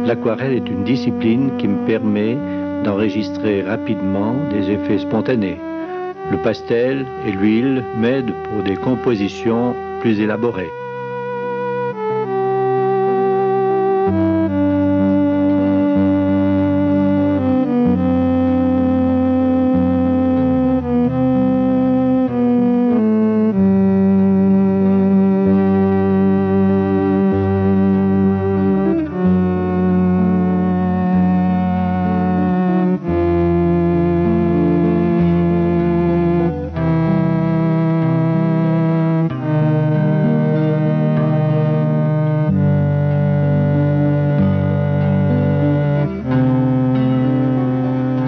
L'aquarelle est une discipline qui me permet d'enregistrer rapidement des effets spontanés. Le pastel et l'huile m'aident pour des compositions plus élaborées.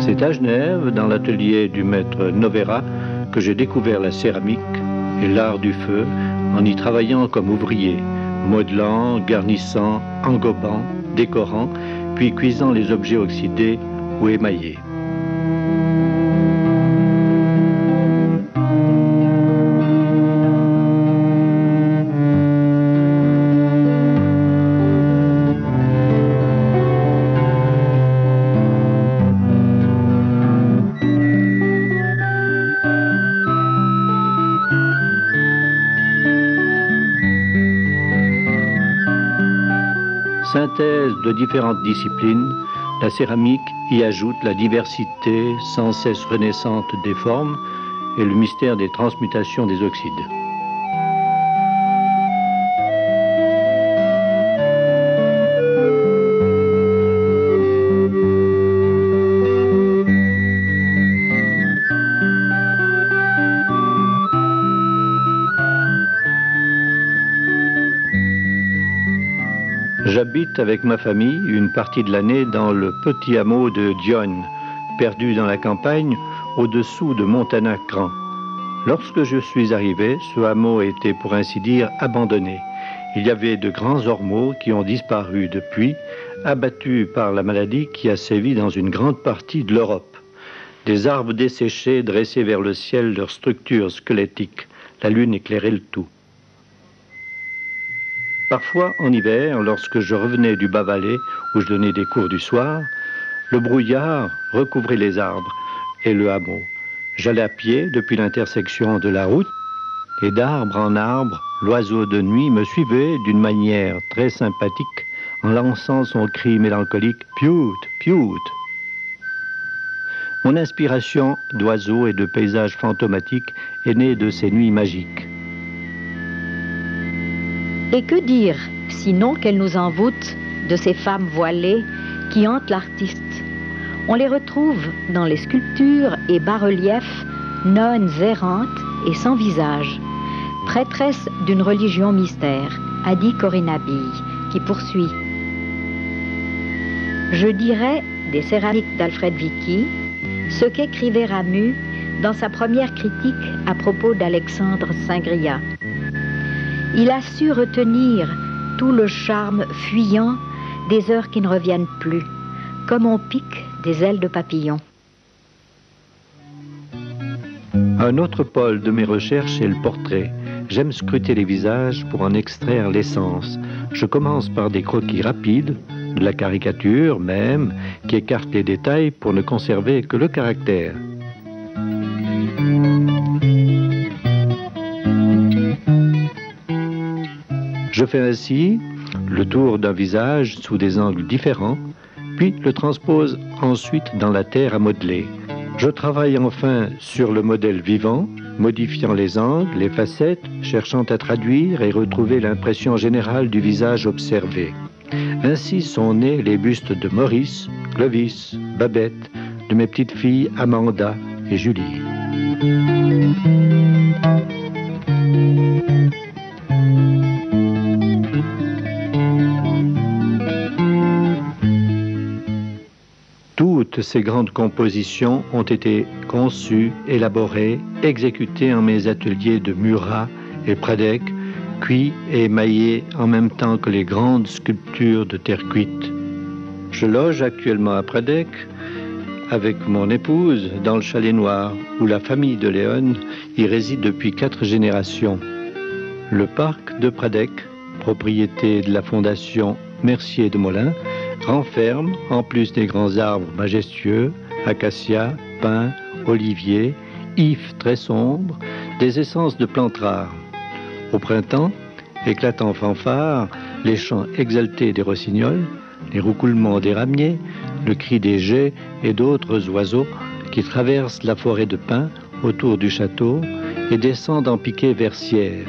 C'est à Genève, dans l'atelier du maître Novera, que j'ai découvert la céramique et l'art du feu en y travaillant comme ouvrier, modelant, garnissant, engobant, décorant, puis cuisant les objets oxydés ou émaillés. Synthèse de différentes disciplines, la céramique y ajoute la diversité sans cesse renaissante des formes et le mystère des transmutations des oxydes. J'habite avec ma famille une partie de l'année dans le petit hameau de Dionne, perdu dans la campagne au-dessous de Montanac-Grand. Lorsque je suis arrivé, ce hameau était pour ainsi dire abandonné. Il y avait de grands ormeaux qui ont disparu depuis, abattus par la maladie qui a sévi dans une grande partie de l'Europe. Des arbres desséchés dressaient vers le ciel leurs structures squelettiques. La lune éclairait le tout. Parfois, en hiver, lorsque je revenais du bas-Valais, où je donnais des cours du soir, le brouillard recouvrait les arbres et le hameau. J'allais à pied depuis l'intersection de la route, et d'arbre en arbre, l'oiseau de nuit me suivait d'une manière très sympathique, en lançant son cri mélancolique « Piout, piout ». Mon inspiration d'oiseaux et de paysages fantomatiques est née de ces nuits magiques. Et que dire, sinon qu'elle nous envoûte de ces femmes voilées qui hantent l'artiste. On les retrouve dans les sculptures et bas-reliefs, nonnes errantes et sans visage, prêtresses d'une religion mystère, a dit Corinna Bille, qui poursuit. Je dirais des céramiques d'Alfred Vicky, ce qu'écrivait Ramu dans sa première critique à propos d'Alexandre Saint-Gria. Il a su retenir tout le charme fuyant des heures qui ne reviennent plus, comme on pique des ailes de papillon. Un autre pôle de mes recherches est le portrait. J'aime scruter les visages pour en extraire l'essence. Je commence par des croquis rapides, de la caricature même, qui écarte les détails pour ne conserver que le caractère. Je fais ainsi le tour d'un visage sous des angles différents, puis le transpose ensuite dans la terre à modeler. Je travaille enfin sur le modèle vivant, modifiant les angles, les facettes, cherchant à traduire et retrouver l'impression générale du visage observé. Ainsi sont nés les bustes de Maurice, Clovis, Babette, de mes petites filles Amanda et Julie. Toutes ces grandes compositions ont été conçues, élaborées, exécutées en mes ateliers de Murat et Pradec, cuits et émaillés en même temps que les grandes sculptures de terre cuite. Je loge actuellement à Pradec avec mon épouse dans le Chalet Noir, où la famille de Léon y réside depuis 4 générations. Le parc de Pradec, propriété de la fondation Mercier de Molin, renferme, en plus des grands arbres majestueux, acacias, pins, oliviers, ifs très sombres, des essences de plantes rares. Au printemps, éclatant en fanfare, les chants exaltés des rossignols, les roucoulements des ramiers, le cri des geais et d'autres oiseaux qui traversent la forêt de pins autour du château et descendent en piquet vers Sierre.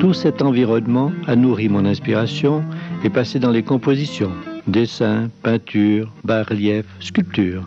Tout cet environnement a nourri mon inspiration et passé dans les compositions, dessins, peintures, bas-reliefs, sculptures.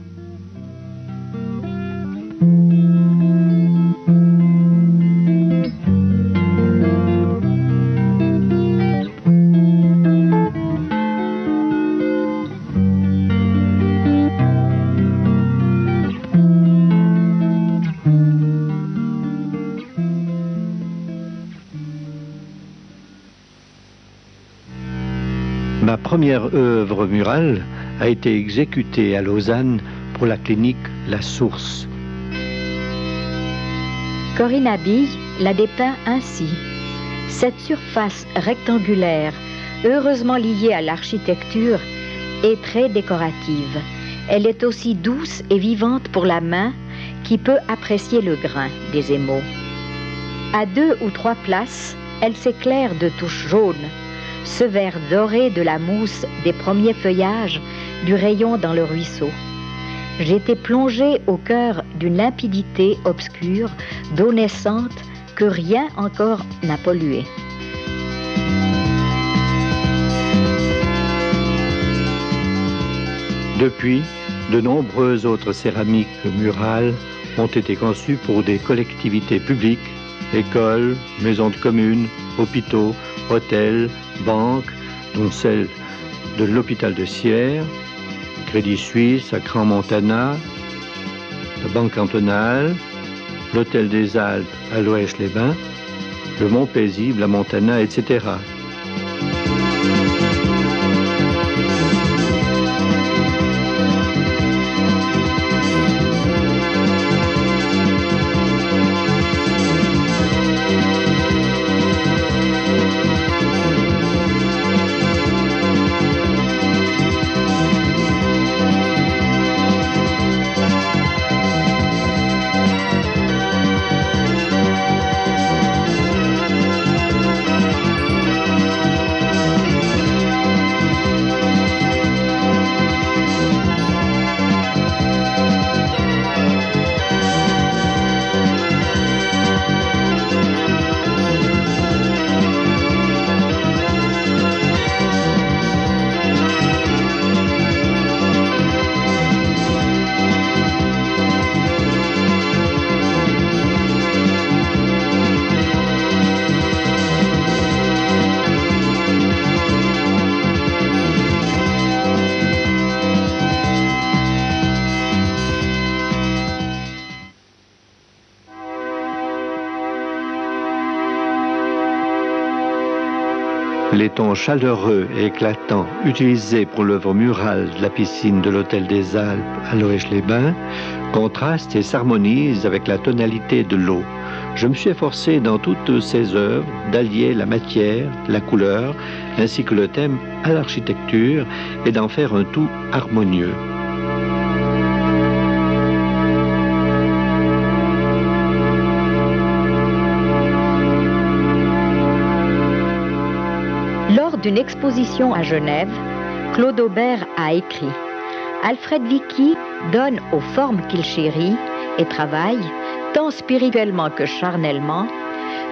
Ma première œuvre murale a été exécutée à Lausanne pour la clinique La Source. Corinne Abille la dépeint ainsi. Cette surface rectangulaire, heureusement liée à l'architecture, est très décorative. Elle est aussi douce et vivante pour la main qui peut apprécier le grain des émaux. À 2 ou 3 places, elle s'éclaire de touches jaunes. Ce vert doré de la mousse des premiers feuillages du rayon dans le ruisseau. J'étais plongée au cœur d'une limpidité obscure, d'eau naissante, que rien encore n'a polluée. Depuis, de nombreuses autres céramiques murales ont été conçues pour des collectivités publiques, écoles, maisons de communes, hôpitaux, hôtels, banques, dont celle de l'hôpital de Sierre, Crédit Suisse à Crans-Montana, la Banque cantonale, l'Hôtel des Alpes à Loèche-les-Bains, le Mont Paisible à Montana, etc. Les tons chaleureux et éclatants utilisés pour l'œuvre murale de la piscine de l'Hôtel des Alpes à Loèche-les-Bains contrastent et s'harmonisent avec la tonalité de l'eau. Je me suis efforcé dans toutes ces œuvres d'allier la matière, la couleur, ainsi que le thème à l'architecture et d'en faire un tout harmonieux. Lors d'une exposition à Genève, Claude Aubert a écrit « Alfred Vicky donne aux formes qu'il chérit et travaille, tant spirituellement que charnellement,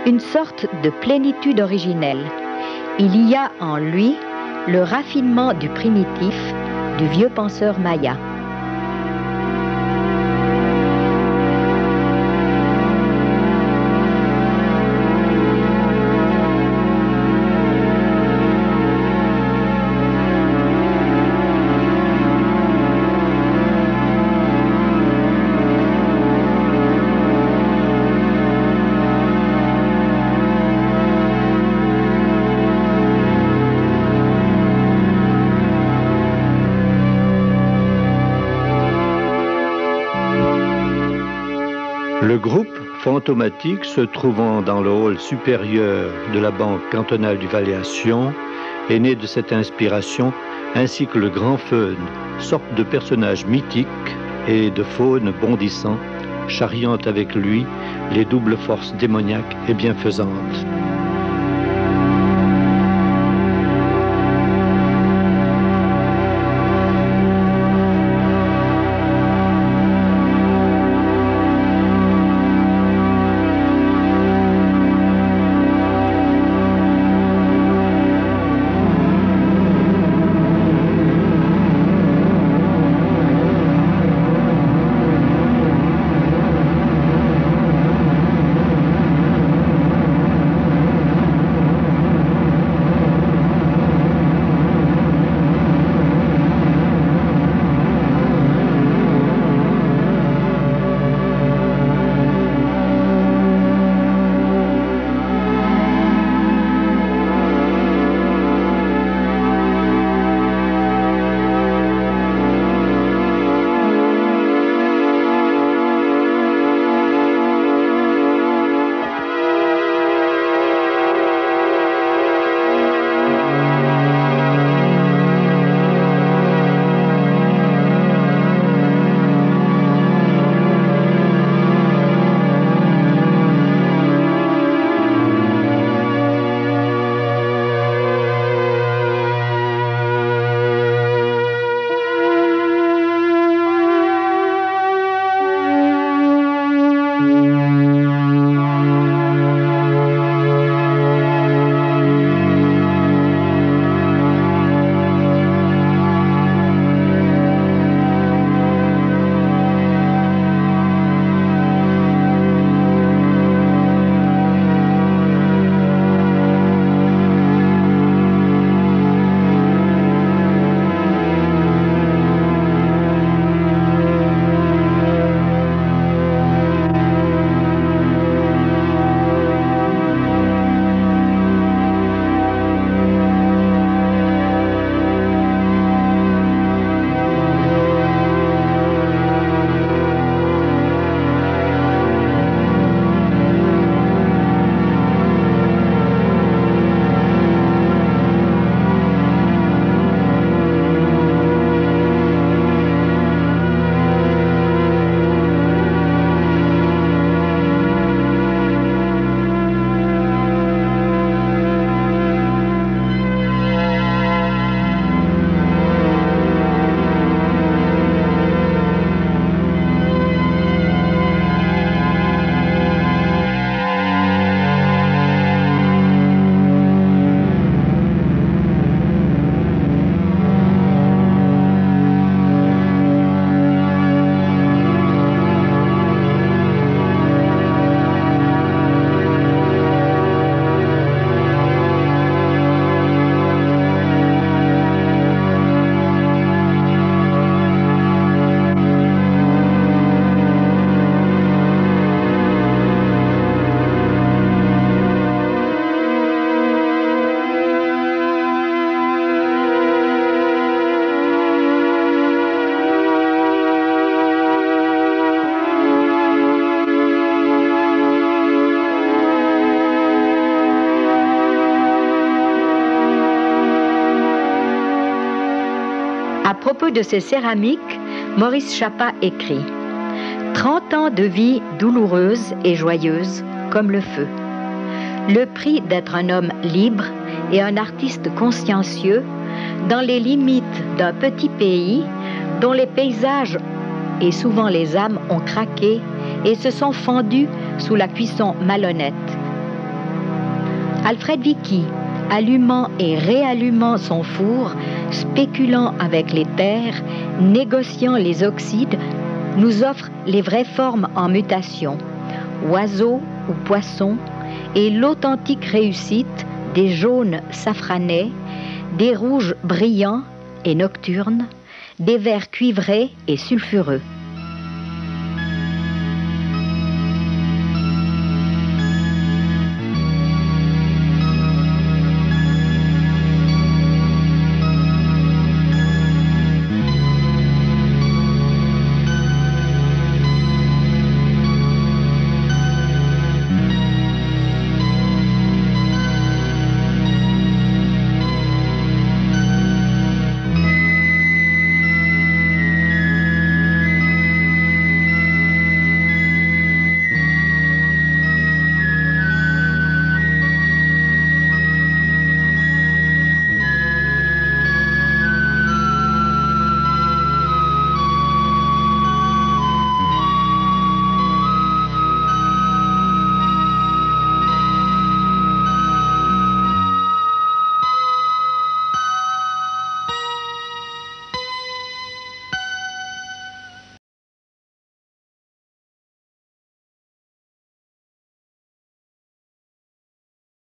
une sorte de plénitude originelle. Il y a en lui le raffinement du primitif, du vieux penseur maya. » Le groupe fantomatique se trouvant dans le hall supérieur de la Banque cantonale du Valais à Sion est né de cette inspiration, ainsi que le grand faune, sorte de personnage mythique et de faune bondissant, charriant avec lui les doubles forces démoniaques et bienfaisantes. À propos de ces céramiques, Maurice Chappat écrit « 30 ans de vie douloureuse et joyeuse comme le feu. Le prix d'être un homme libre et un artiste consciencieux dans les limites d'un petit pays dont les paysages et souvent les âmes ont craqué et se sont fendus sous la cuisson malhonnête. Alfred Vicky, allumant et réallumant son four, spéculant avec les terres, négociant les oxydes, nous offre les vraies formes en mutation, oiseaux ou poissons, et l'authentique réussite des jaunes safranés, des rouges brillants et nocturnes, des verts cuivrés et sulfureux.